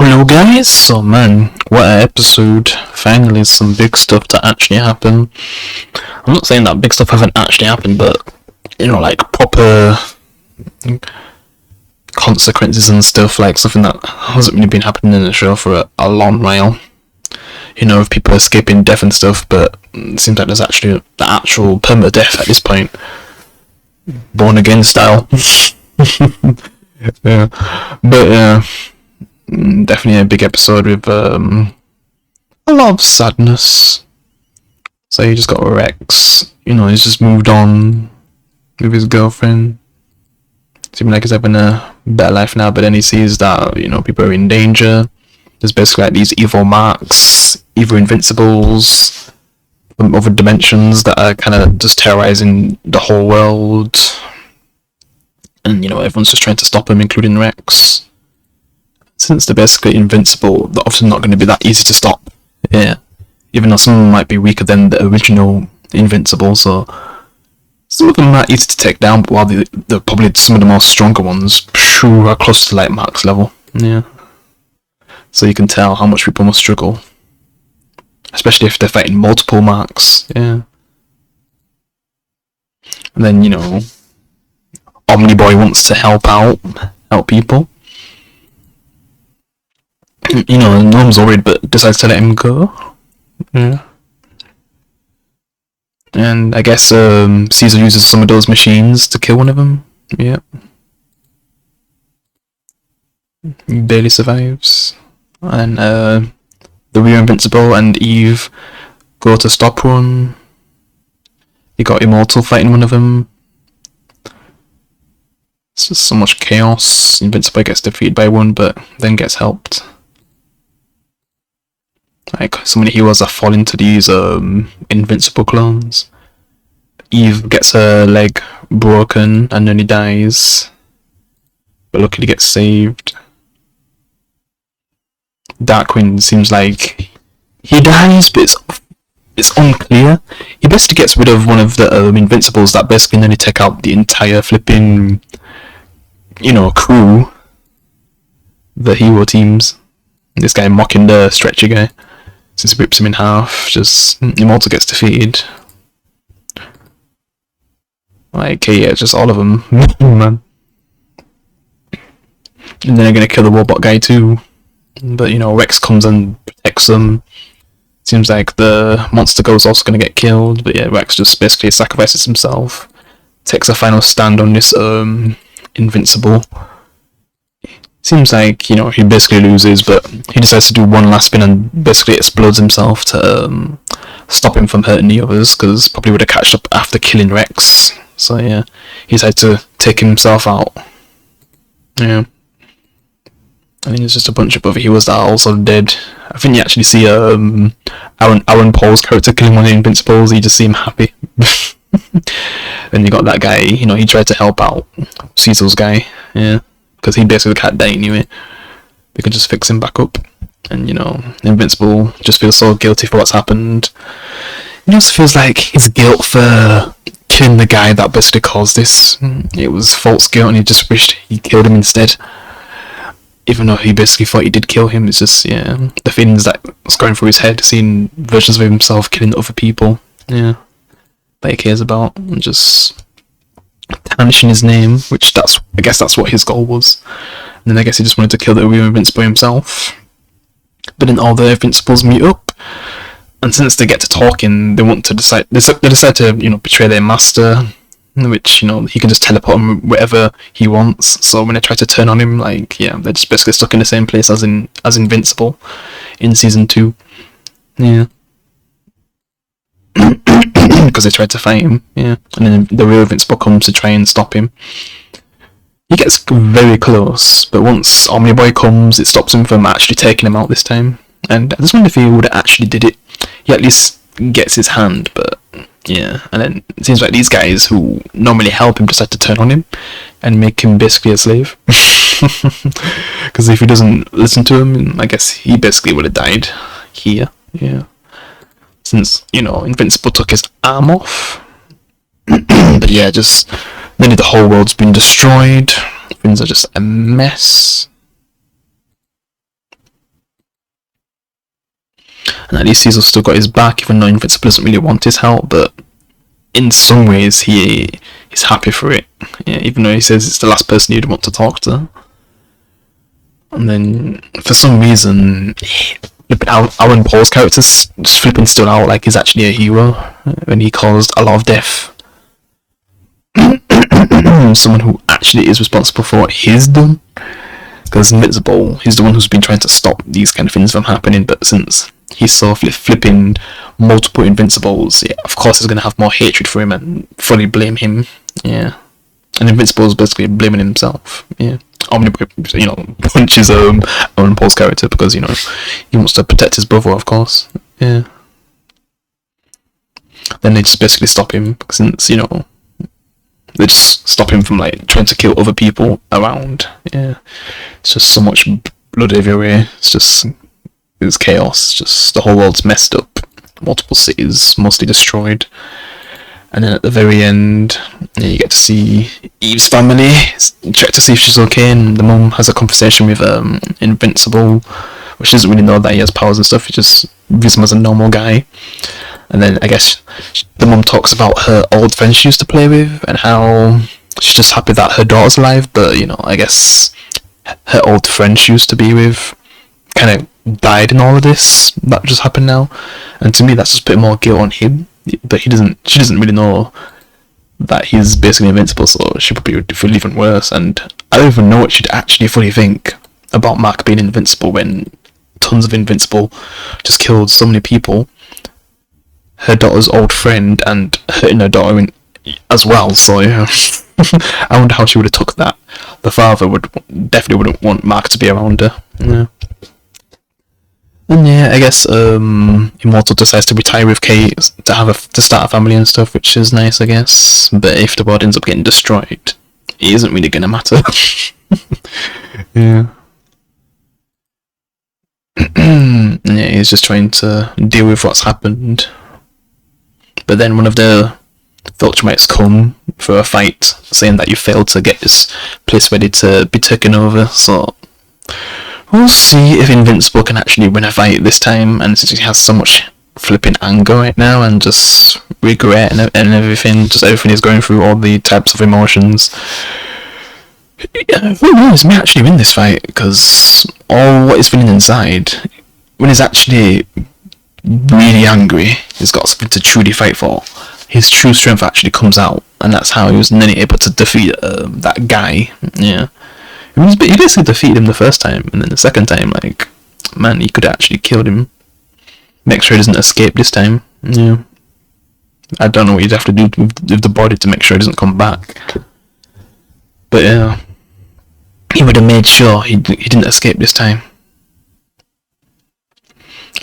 Hello guys, so man, what an episode. Finally some big stuff to actually happen. I'm not saying that big stuff haven't actually happened, but like proper consequences and stuff, like something that hasn't really been happening in the show for a long while. Of people escaping death and stuff, but it seems like there's actually the actual permanent death at this point. Born again style. Yeah. But definitely a big episode with a lot of sadness. So you just got Rex, he's just moved on with his girlfriend. Seems like he's having a better life now, but then he sees that, people are in danger. There's basically like these evil marks, evil invincibles from other dimensions that are kind of just terrorizing the whole world. And, everyone's just trying to stop him, including Rex. Since they're basically invincible, they're often not going to be that easy to stop. Yeah. Even though some of them might be weaker than the original Invincible, so some of them are easy to take down, but while they're probably some of the more stronger ones are close to like max level. Yeah. So you can tell how much people must struggle. Especially if they're fighting multiple marks. Yeah. And then, Omniboy wants to help people. Norm's worried, but decides to let him go. Yeah. And I guess Caesar uses some of those machines to kill one of them. Yeah. He barely survives. And the real Invincible and Eve go to stop one. You got Immortal fighting one of them. It's just so much chaos. Invincible gets defeated by one, but then gets helped. Like, so many heroes that fall into these Invincible clones. Eve gets her leg broken and then he dies. But luckily gets saved. Darkwing seems like he dies, but it's unclear. He basically gets rid of one of the Invincibles that basically nearly take out the entire flipping, crew. The hero teams. This guy mocking the stretcher guy. Since he rips him in half, just Immortal gets defeated. Like, yeah, just all of them, man. And then they're gonna kill the robot guy too. But Rex comes and protects them. Seems like the monster girl's also gonna get killed, but yeah, Rex just basically sacrifices himself. Takes a final stand on this Invincible. Seems like, he basically loses, but he decides to do one last spin and basically explodes himself to stop him from hurting the others, because probably would have catched up after killing Rex. So yeah, he decided to take himself out. Yeah. I think there's just a bunch of other heroes that are also dead. I think you actually see Aaron Paul's character killing one of the Invincibles. You just see him happy. Then you got that guy, he tried to help out Cecil's guy. Yeah. Because he basically can't die anyway. We could just fix him back up. And, Invincible just feels so guilty for what's happened. It just feels like his guilt for killing the guy that basically caused this. It was false guilt and he just wished he killed him instead. Even though he basically thought he did kill him, it's just, yeah, the feelings that was going through his head, seeing versions of himself killing other people. Yeah. That he cares about. And just tarnishing his name, which I guess that's what his goal was. And then I guess he just wanted to kill the real Invincible himself. But then all the Invincibles meet up, and since they get to talking, they decide to betray their master, which he can just teleport him wherever he wants. So when they try to turn on him, they're just basically stuck in the same place as Invincible in season 2. Yeah. Because they tried to fight him, yeah. And then the real Invincible comes to try and stop him. He gets very close, but once Omniboy comes, it stops him from actually taking him out this time. And I just wonder if he would have actually did it. He at least gets his hand, but yeah. And then it seems like these guys who normally help him decide to turn on him and make him basically a slave. Because if he doesn't listen to him, I guess he basically would have died here, yeah. Since, Invincible took his arm off. But yeah, just nearly the whole world's been destroyed. Things are just a mess. and at least he's still got his back, even though Invincible doesn't really want his help, but in some ways he's happy for it, yeah, even though he says it's the last person he'd want to talk to. And then for some reason Aaron Paul's character's just flipping stood out like he's actually a hero when he caused a lot of death. Someone who actually is responsible for what he's done, because Invincible, he's the one who's been trying to stop these kind of things from happening, but since he saw flipping multiple Invincibles, yeah, of course he's going to have more hatred for him and fully blame him, yeah. And Invincible is basically blaming himself, yeah. Omniboy, punches Aaron Paul's character because, he wants to protect his brother, of course, yeah. Then they just basically stop him, since, they just stop him from, trying to kill other people around, yeah. It's just so much blood everywhere, it's chaos, just the whole world's messed up, multiple cities mostly destroyed. And then at the very end, you get to see Eve's family, check to see if she's okay, and the mum has a conversation with Invincible, which she doesn't really know that he has powers and stuff, he just views him as a normal guy. And then I guess the mum talks about her old friends she used to play with, and how she's just happy that her daughter's alive, but I guess her old friend she used to be with kind of died in all of this that just happened now, and to me that's just putting more guilt on him. But she doesn't really know that he's basically invincible, so she probably feel even worse. And I don't even know what she'd actually fully think about Mark being invincible when tons of Invincible just killed so many people, her daughter's old friend, and hurting her daughter as well. So yeah, I wonder how she would have took that. The father definitely wouldn't want Mark to be around her. Yeah. And yeah, I guess Immortal decides to retire with Kate to start a family and stuff, which is nice, I guess. But if the world ends up getting destroyed, it isn't really gonna matter. Yeah. Yeah, he's just trying to deal with what's happened. But then one of the Viltrumites come for a fight, saying that you failed to get this place ready to be taken over, so we'll see if Invincible can actually win a fight this time, and since he has so much flipping anger right now and just regret and everything, just everything he's going through, all the types of emotions, who knows, he may actually win this fight, because all what he's feeling inside, when he's actually really angry, he's got something to truly fight for, his true strength actually comes out, and that's how he was then able to defeat that guy, yeah. He basically defeated him the first time, and then the second time, man, he could have actually killed him. Make sure he doesn't escape this time. Yeah. I don't know what you'd have to do with the body to make sure he doesn't come back. But yeah, he would have made sure he didn't escape this time.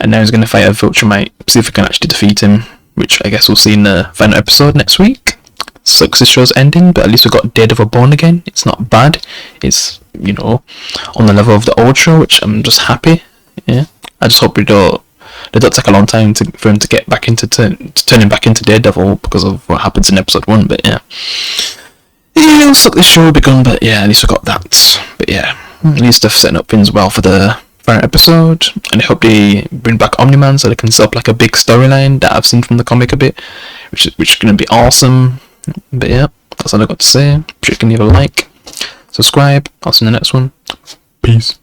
And now he's going to fight a Viltrumite, see if we can actually defeat him, which I guess we'll see in the final episode next week. Sucks this show's ending, but at least we got Daredevil born again. It's not bad. It's, on the level of the old show, which I'm just happy. Yeah. I just hope they don't take a long time for him to get back into turning back into Daredevil because of what happens in episode 1. But yeah, it'll suck this show will be gone. But yeah, at least we got that. But yeah, at least they're setting up things well for the final episode, and I hope they bring back Omni-Man so they can set up a big storyline that I've seen from the comic a bit, which is going to be awesome. But yeah, that's all I got to say. Sure you can leave a like, subscribe. I'll see you in the next one. Peace.